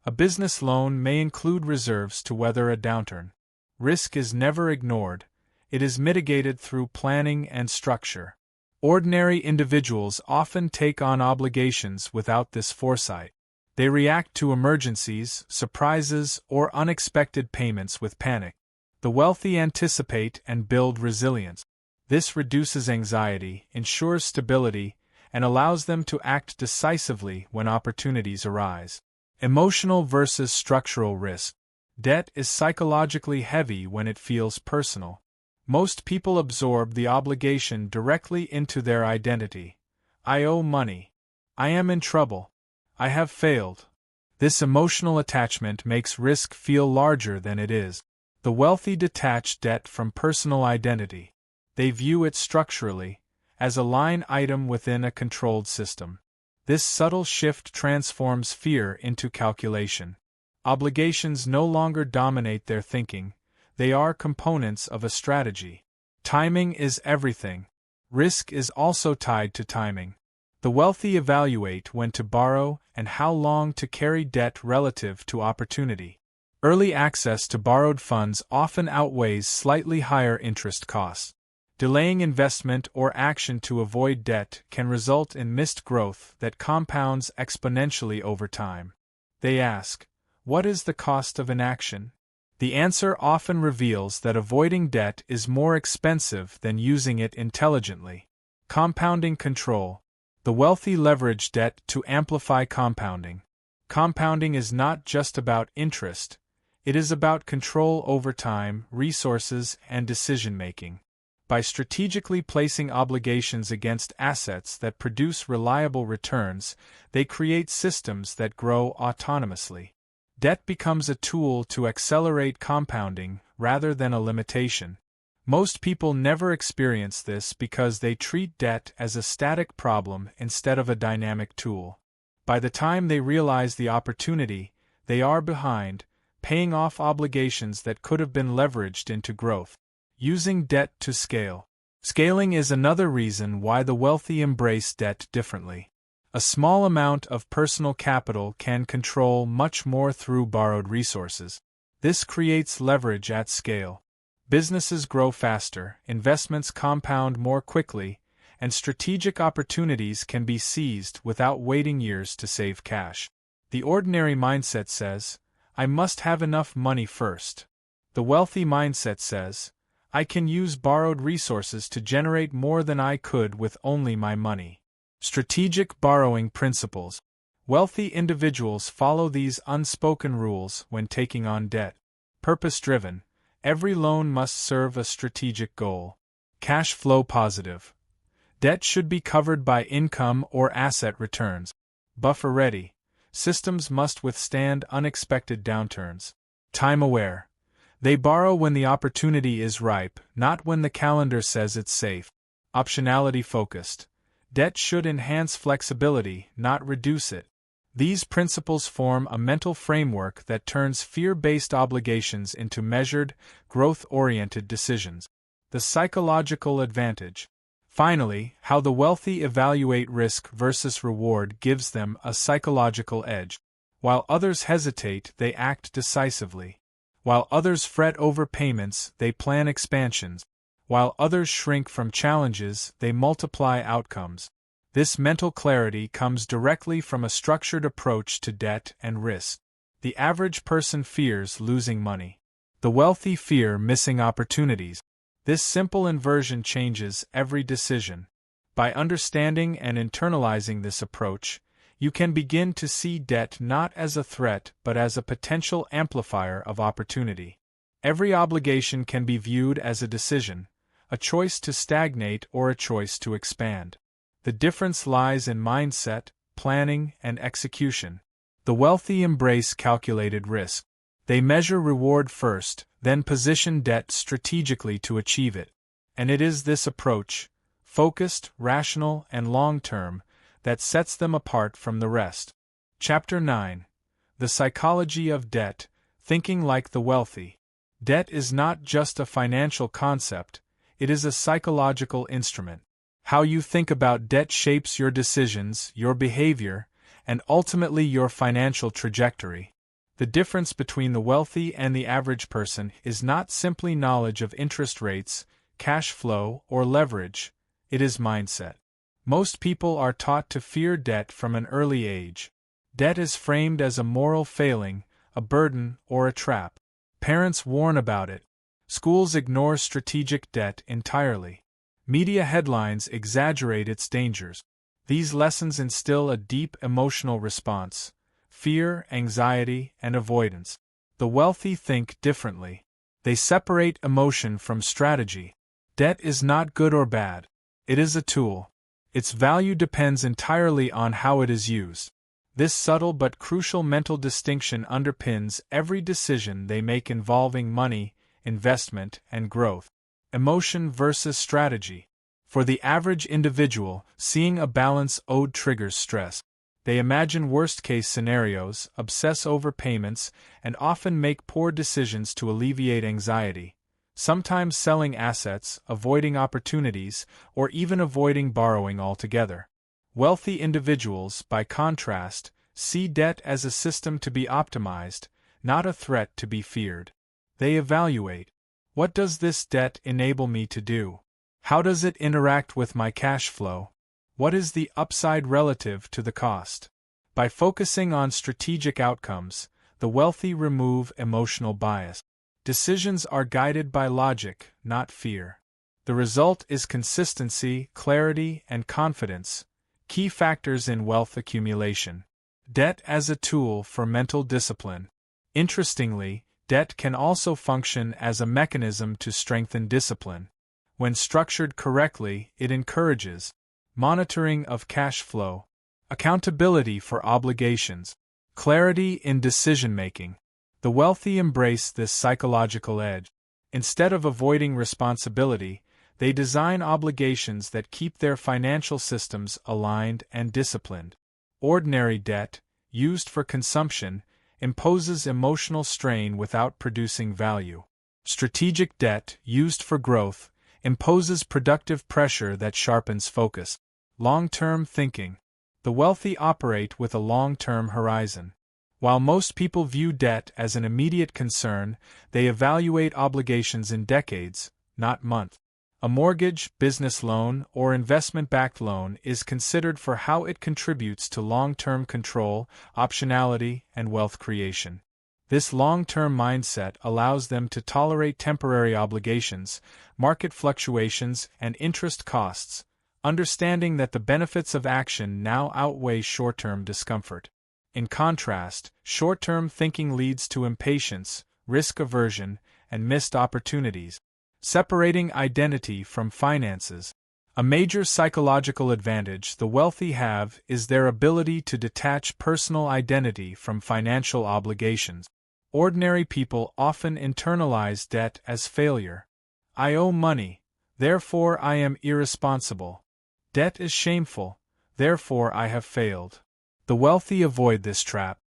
A business loan may include reserves to weather a downturn. Risk is never ignored. It is mitigated through planning and structure. Ordinary individuals often take on obligations without this foresight. They react to emergencies, surprises, or unexpected payments with panic. The wealthy anticipate and build resilience. This reduces anxiety, ensures stability, and allows them to act decisively when opportunities arise. Emotional versus structural risk. Debt is psychologically heavy when it feels personal. Most people absorb the obligation directly into their identity. I owe money. I am in trouble. I have failed. This emotional attachment makes risk feel larger than it is. The wealthy detach debt from personal identity. They view it structurally, as a line item within a controlled system. This subtle shift transforms fear into calculation. Obligations no longer dominate their thinking. They are components of a strategy. Timing is everything. Risk is also tied to timing. The wealthy evaluate when to borrow and how long to carry debt relative to opportunity. Early access to borrowed funds often outweighs slightly higher interest costs. Delaying investment or action to avoid debt can result in missed growth that compounds exponentially over time. They ask, what is the cost of inaction? The answer often reveals that avoiding debt is more expensive than using it intelligently. Compounding control. The wealthy leverage debt to amplify compounding. Compounding is not just about interest, it is about control over time, resources, and decision-making. By strategically placing obligations against assets that produce reliable returns, they create systems that grow autonomously. Debt becomes a tool to accelerate compounding rather than a limitation. Most people never experience this because they treat debt as a static problem instead of a dynamic tool. By the time they realize the opportunity, they are behind, paying off obligations that could have been leveraged into growth. Using debt to scale. Scaling is another reason why the wealthy embrace debt differently. A small amount of personal capital can control much more through borrowed resources. This creates leverage at scale. Businesses grow faster, investments compound more quickly, and strategic opportunities can be seized without waiting years to save cash. The ordinary mindset says, I must have enough money first. The wealthy mindset says, I can use borrowed resources to generate more than I could with only my money. Strategic borrowing principles. Wealthy individuals follow these unspoken rules when taking on debt. Purpose-driven. Every loan must serve a strategic goal. Cash flow positive. Debt should be covered by income or asset returns. Buffer ready. Systems must withstand unexpected downturns. Time aware. They borrow when the opportunity is ripe, not when the calendar says it's safe. Optionality focused. Debt should enhance flexibility, not reduce it. These principles form a mental framework that turns fear-based obligations into measured, growth-oriented decisions. The psychological advantage. Finally, how the wealthy evaluate risk versus reward gives them a psychological edge. While others hesitate, they act decisively. While others fret over payments, they plan expansions. While others shrink from challenges, they multiply outcomes. This mental clarity comes directly from a structured approach to debt and risk. The average person fears losing money. The wealthy fear missing opportunities. This simple inversion changes every decision. By understanding and internalizing this approach, you can begin to see debt not as a threat but as a potential amplifier of opportunity. Every obligation can be viewed as a decision, a choice to stagnate or a choice to expand. The difference lies in mindset, planning, and execution. The wealthy embrace calculated risk. They measure reward first, then position debt strategically to achieve it. And it is this approach, focused, rational, and long-term, that sets them apart from the rest. Chapter 9. The Psychology of Debt, Thinking Like the Wealthy. Debt is not just a financial concept, it is a psychological instrument. How you think about debt shapes your decisions, your behavior, and ultimately your financial trajectory. The difference between the wealthy and the average person is not simply knowledge of interest rates, cash flow, or leverage, it is mindset. Most people are taught to fear debt from an early age. Debt is framed as a moral failing, a burden, or a trap. Parents warn about it. Schools ignore strategic debt entirely. Media headlines exaggerate its dangers. These lessons instill a deep emotional response: fear, anxiety, and avoidance. The wealthy think differently. They separate emotion from strategy. Debt is not good or bad. It is a tool. Its value depends entirely on how it is used. This subtle but crucial mental distinction underpins every decision they make involving money, investment, and growth. Emotion versus strategy. For the average individual, seeing a balance owed triggers stress. They imagine worst-case scenarios, obsess over payments, and often make poor decisions to alleviate anxiety, sometimes selling assets, avoiding opportunities, or even avoiding borrowing altogether. Wealthy individuals, by contrast, see debt as a system to be optimized, not a threat to be feared. They evaluate. What does this debt enable me to do? How does it interact with my cash flow? What is the upside relative to the cost? By focusing on strategic outcomes, the wealthy remove emotional bias. Decisions are guided by logic, not fear. The result is consistency, clarity, and confidence, key factors in wealth accumulation. Debt as a tool for mental discipline. Interestingly, debt can also function as a mechanism to strengthen discipline. When structured correctly, it encourages monitoring of cash flow, accountability for obligations, clarity in decision-making. The wealthy embrace this psychological edge. Instead of avoiding responsibility, they design obligations that keep their financial systems aligned and disciplined. Ordinary debt, used for consumption, imposes emotional strain without producing value. Strategic debt, used for growth, imposes productive pressure that sharpens focus. Long-term thinking. The wealthy operate with a long-term horizon. While most people view debt as an immediate concern, they evaluate obligations in decades, not months. A mortgage, business loan, or investment-backed loan is considered for how it contributes to long-term control, optionality, and wealth creation. This long-term mindset allows them to tolerate temporary obligations, market fluctuations, and interest costs, understanding that the benefits of action now outweigh short-term discomfort. In contrast, short-term thinking leads to impatience, risk aversion, and missed opportunities. Separating identity from finances. A major psychological advantage the wealthy have is their ability to detach personal identity from financial obligations. Ordinary people often internalize debt as failure. I owe money, therefore I am irresponsible. Debt is shameful, therefore I have failed. The wealthy avoid this trap.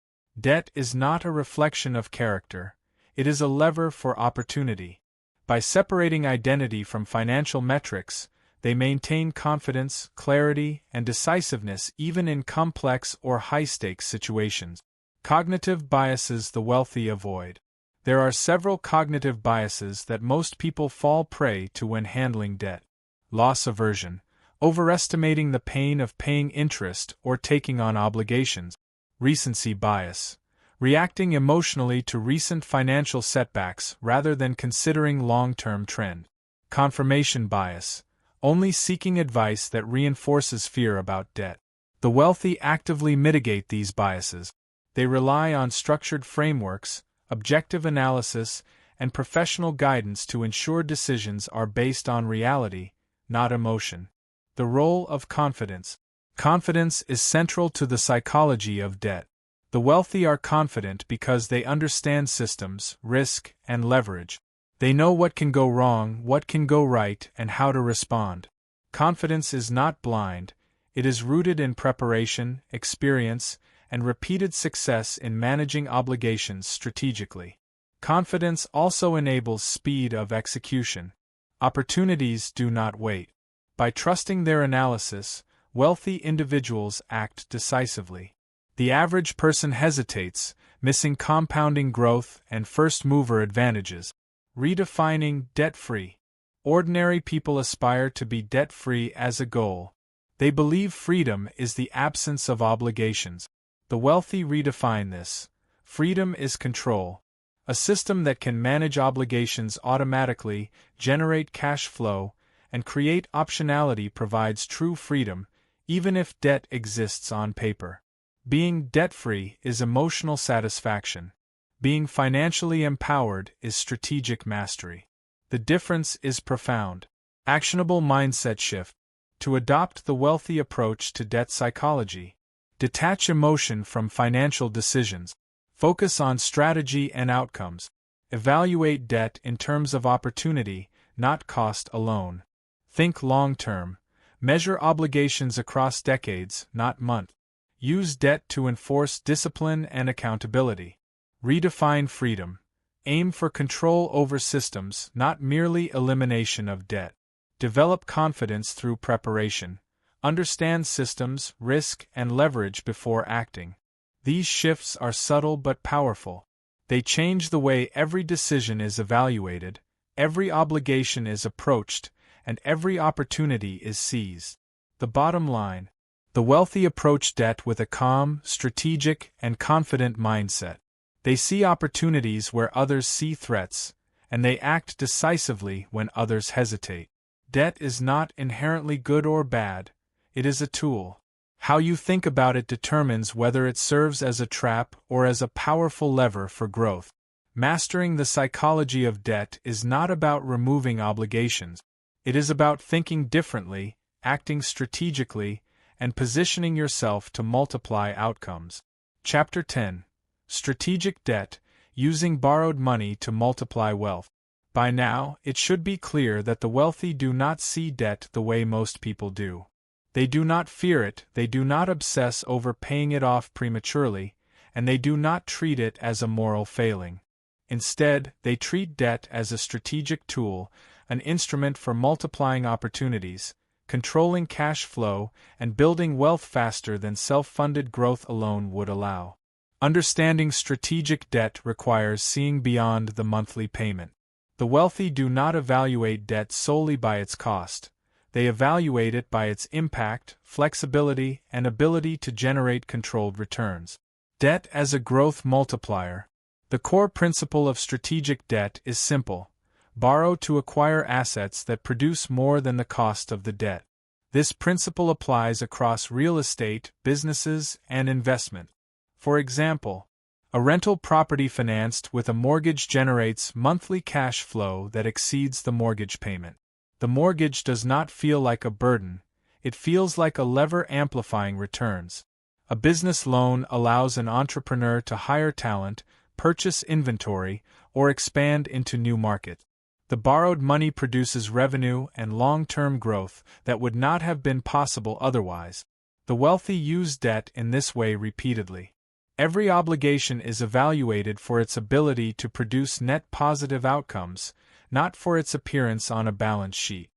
Debt is not a reflection of character, it is a lever for opportunity. By separating identity from financial metrics, they maintain confidence, clarity, and decisiveness even in complex or high-stakes situations. Cognitive biases the wealthy avoid. There are several cognitive biases that most people fall prey to when handling debt. Loss aversion. Overestimating the pain of paying interest or taking on obligations. Recency bias. Reacting emotionally to recent financial setbacks rather than considering long-term trend. Confirmation bias. Only seeking advice that reinforces fear about debt. The wealthy actively mitigate these biases. They rely on structured frameworks, objective analysis, and professional guidance to ensure decisions are based on reality, not emotion. The role of confidence. Confidence is central to the psychology of debt. The wealthy are confident because they understand systems, risk, and leverage. They know what can go wrong, what can go right, and how to respond. Confidence is not blind, it is rooted in preparation, experience, and repeated success in managing obligations strategically. Confidence also enables speed of execution. Opportunities do not wait. By trusting their analysis, wealthy individuals act decisively. The average person hesitates, missing compounding growth and first-mover advantages. Redefining debt-free. Ordinary people aspire to be debt-free as a goal. They believe freedom is the absence of obligations. The wealthy redefine this. Freedom is control. A system that can manage obligations automatically, generate cash flow, and create optionality provides true freedom, even if debt exists on paper. Being debt-free is emotional satisfaction. Being financially empowered is strategic mastery. The difference is profound. Actionable mindset shift. To adopt the wealthy approach to debt psychology. Detach emotion from financial decisions. Focus on strategy and outcomes. Evaluate debt in terms of opportunity, not cost alone. Think long-term. Measure obligations across decades, not months. Use debt to enforce discipline and accountability. Redefine freedom. Aim for control over systems, not merely elimination of debt. Develop confidence through preparation. Understand systems, risk, and leverage before acting. These shifts are subtle but powerful. They change the way every decision is evaluated, every obligation is approached, and every opportunity is seized. The bottom line: the wealthy approach debt with a calm, strategic, and confident mindset. They see opportunities where others see threats, and they act decisively when others hesitate. Debt is not inherently good or bad, it is a tool. How you think about it determines whether it serves as a trap or as a powerful lever for growth. Mastering the psychology of debt is not about removing obligations. It is about thinking differently, acting strategically, and positioning yourself to multiply outcomes. Chapter 10: Strategic Debt: Using Borrowed Money to Multiply Wealth. By now, it should be clear that the wealthy do not see debt the way most people do. They do not fear it, they do not obsess over paying it off prematurely, and they do not treat it as a moral failing. Instead, they treat debt as a strategic tool, an instrument for multiplying opportunities, controlling cash flow, and building wealth faster than self-funded growth alone would allow. Understanding strategic debt requires seeing beyond the monthly payment. The wealthy do not evaluate debt solely by its cost. They evaluate it by its impact, flexibility, and ability to generate controlled returns. Debt as a growth multiplier. The core principle of strategic debt is simple: borrow to acquire assets that produce more than the cost of the debt. This principle applies across real estate, businesses, and investment. For example, a rental property financed with a mortgage generates monthly cash flow that exceeds the mortgage payment. The mortgage does not feel like a burden, it feels like a lever amplifying returns. A business loan allows an entrepreneur to hire talent, purchase inventory, or expand into new markets. The borrowed money produces revenue and long-term growth that would not have been possible otherwise. The wealthy use debt in this way repeatedly. Every obligation is evaluated for its ability to produce net positive outcomes, not for its appearance on a balance sheet.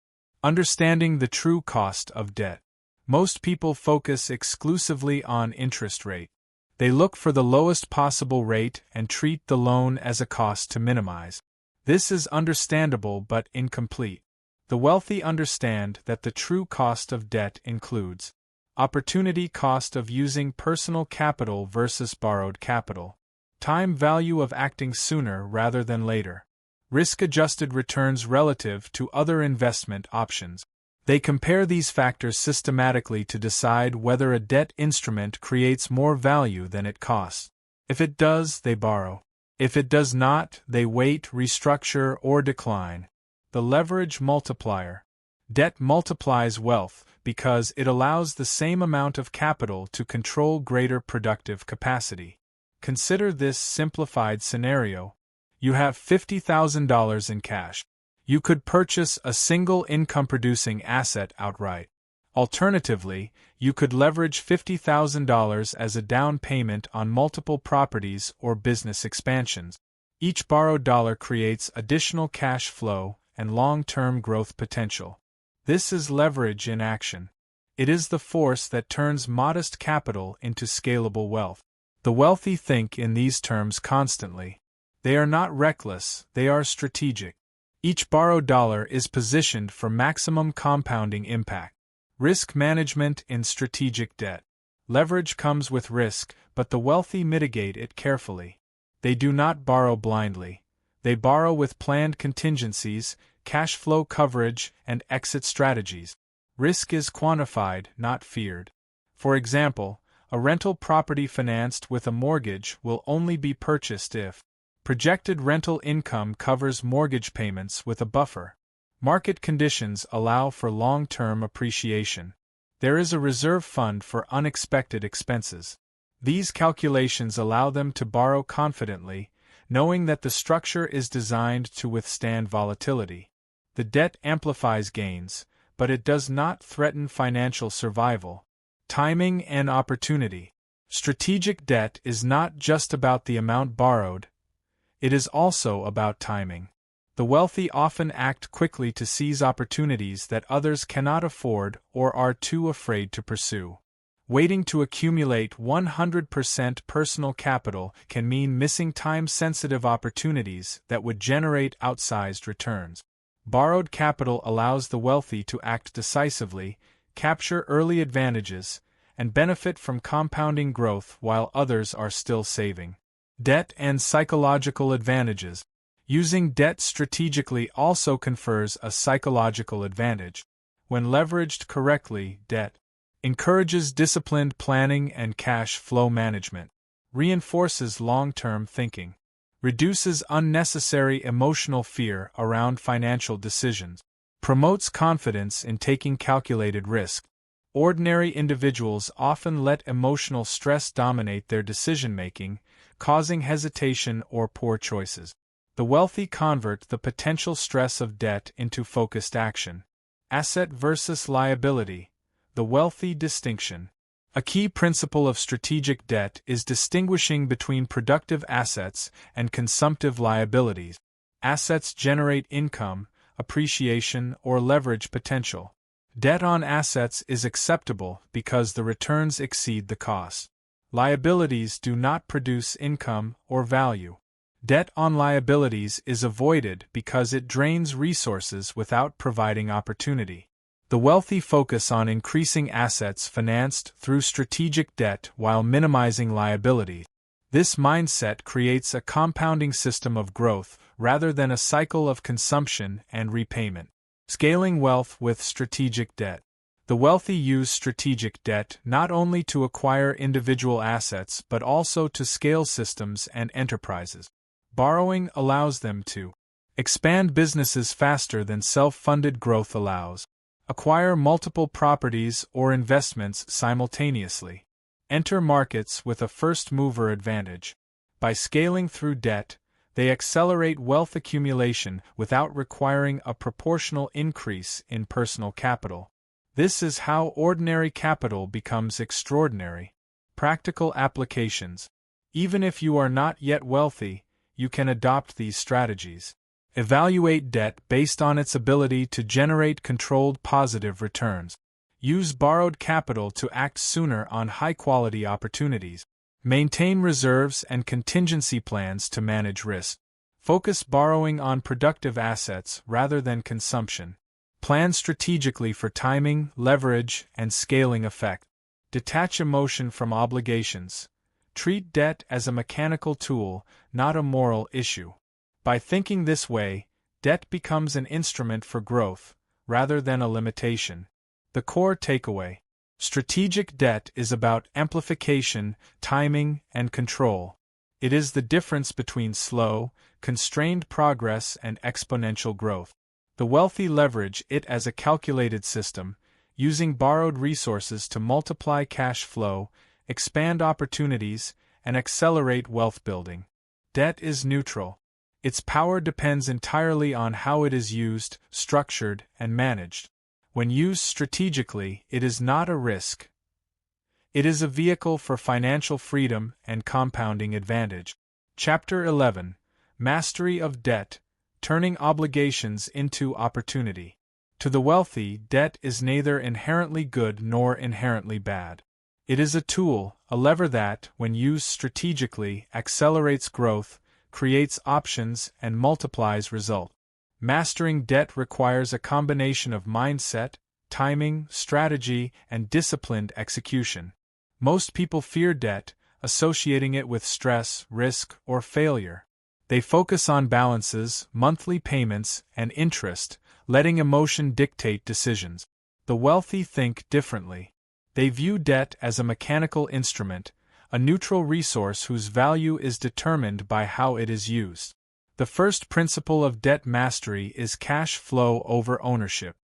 Understanding the true cost of debt. Most people focus exclusively on interest rate. They look for the lowest possible rate and treat the loan as a cost to minimize. This is understandable but incomplete. The wealthy understand that the true cost of debt includes opportunity cost of using personal capital versus borrowed capital, time value of acting sooner rather than later, risk-adjusted returns relative to other investment options. They compare these factors systematically to decide whether a debt instrument creates more value than it costs. If it does, they borrow. If it does not, they wait, restructure, or decline. The leverage multiplier. Debt multiplies wealth because it allows the same amount of capital to control greater productive capacity. Consider this simplified scenario. You have $50,000 in cash. You could purchase a single income-producing asset outright. Alternatively, you could leverage $50,000 as a down payment on multiple properties or business expansions. Each borrowed dollar creates additional cash flow and long-term growth potential. This is leverage in action. It is the force that turns modest capital into scalable wealth. The wealthy think in these terms constantly. They are not reckless, they are strategic. Each borrowed dollar is positioned for maximum compounding impact. Risk management in strategic debt. Leverage comes with risk, but the wealthy mitigate it carefully. They do not borrow blindly. They borrow with planned contingencies, cash flow coverage, and exit strategies. Risk is quantified, not feared. For example, a rental property financed with a mortgage will only be purchased if projected rental income covers mortgage payments with a buffer. Market conditions allow for long-term appreciation. There is a reserve fund for unexpected expenses. These calculations allow them to borrow confidently, knowing that the structure is designed to withstand volatility. The debt amplifies gains, but it does not threaten financial survival. Timing and opportunity. Strategic debt is not just about the amount borrowed, it is also about timing. The wealthy often act quickly to seize opportunities that others cannot afford or are too afraid to pursue. Waiting to accumulate 100% personal capital can mean missing time-sensitive opportunities that would generate outsized returns. Borrowed capital allows the wealthy to act decisively, capture early advantages, and benefit from compounding growth while others are still saving. Debt and psychological advantages. Using debt strategically also confers a psychological advantage. When leveraged correctly, debt encourages disciplined planning and cash flow management, reinforces long-term thinking, reduces unnecessary emotional fear around financial decisions, promotes confidence in taking calculated risk. Ordinary individuals often let emotional stress dominate their decision-making, causing hesitation or poor choices. The wealthy convert the potential stress of debt into focused action. Asset versus liability. The wealthy distinction. A key principle of strategic debt is distinguishing between productive assets and consumptive liabilities. Assets generate income, appreciation, or leverage potential. Debt on assets is acceptable because the returns exceed the cost. Liabilities do not produce income or value. Debt on liabilities is avoided because it drains resources without providing opportunity. The wealthy focus on increasing assets financed through strategic debt while minimizing liabilities. This mindset creates a compounding system of growth rather than a cycle of consumption and repayment. Scaling wealth with strategic debt. The wealthy use strategic debt not only to acquire individual assets but also to scale systems and enterprises. Borrowing allows them to expand businesses faster than self-funded growth allows. Acquire multiple properties or investments simultaneously. Enter markets with a first-mover advantage. By scaling through debt, they accelerate wealth accumulation without requiring a proportional increase in personal capital. This is how ordinary capital becomes extraordinary. Practical applications. Even if you are not yet wealthy, you can adopt these strategies. Evaluate debt based on its ability to generate controlled positive returns. Use borrowed capital to act sooner on high-quality opportunities. Maintain reserves and contingency plans to manage risk. Focus borrowing on productive assets rather than consumption. Plan strategically for timing, leverage, and scaling effect. Detach emotion from obligations. Treat debt as a mechanical tool, not a moral issue. By thinking this way, debt becomes an instrument for growth, rather than a limitation. The core takeaway. Strategic debt is about amplification, timing, and control. It is the difference between slow, constrained progress and exponential growth. The wealthy leverage it as a calculated system, using borrowed resources to multiply cash flow, expand opportunities, and accelerate wealth building. Debt is neutral. Its power depends entirely on how it is used, structured, and managed. When used strategically, it is not a risk. It is a vehicle for financial freedom and compounding advantage. Chapter 11. Mastery of Debt, Turning Obligations into Opportunity. To the wealthy, debt is neither inherently good nor inherently bad. It is a tool, a lever that, when used strategically, accelerates growth, creates options, and multiplies results. Mastering debt requires a combination of mindset, timing, strategy, and disciplined execution. Most people fear debt, associating it with stress, risk, or failure. They focus on balances, monthly payments, and interest, letting emotion dictate decisions. The wealthy think differently. They view debt as a mechanical instrument, a neutral resource whose value is determined by how it is used. The first principle of debt mastery is cash flow over ownership.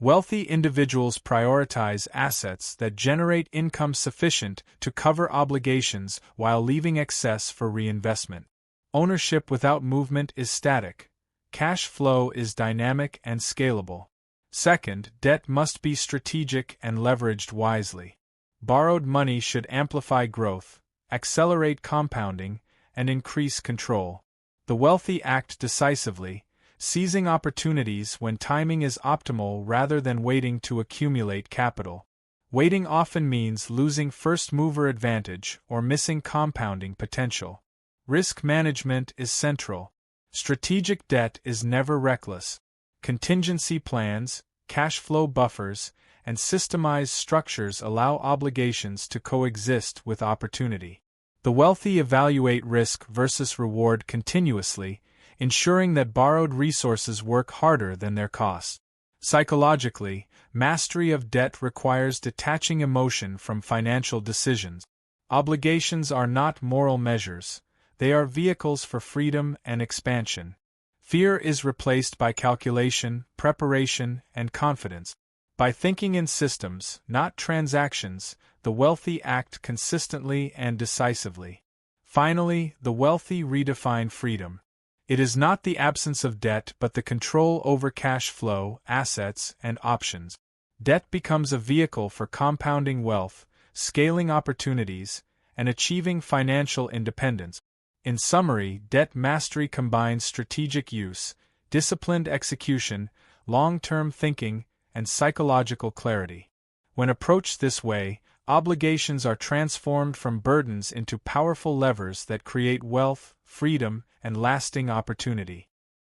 Wealthy individuals prioritize assets that generate income sufficient to cover obligations while leaving excess for reinvestment. Ownership without movement is static. Cash flow is dynamic and scalable. Second, debt must be strategic and leveraged wisely. Borrowed money should amplify growth, accelerate compounding, and increase control. The wealthy act decisively, seizing opportunities when timing is optimal rather than waiting to accumulate capital. Waiting often means losing first-mover advantage or missing compounding potential. Risk management is central. Strategic debt is never reckless. Contingency plans, cash flow buffers, and systemized structures allow obligations to coexist with opportunity. The wealthy evaluate risk versus reward continuously, ensuring that borrowed resources work harder than their costs. Psychologically, mastery of debt requires detaching emotion from financial decisions. Obligations are not moral measures, they are vehicles for freedom and expansion. Fear is replaced by calculation, preparation, and confidence. By thinking in systems, not transactions, the wealthy act consistently and decisively. Finally, the wealthy redefine freedom. It is not the absence of debt but the control over cash flow, assets, and options. Debt becomes a vehicle for compounding wealth, scaling opportunities, and achieving financial independence. In summary, debt mastery combines strategic use, disciplined execution, long-term thinking, and psychological clarity. When approached this way, obligations are transformed from burdens into powerful levers that create wealth, freedom, and lasting opportunity.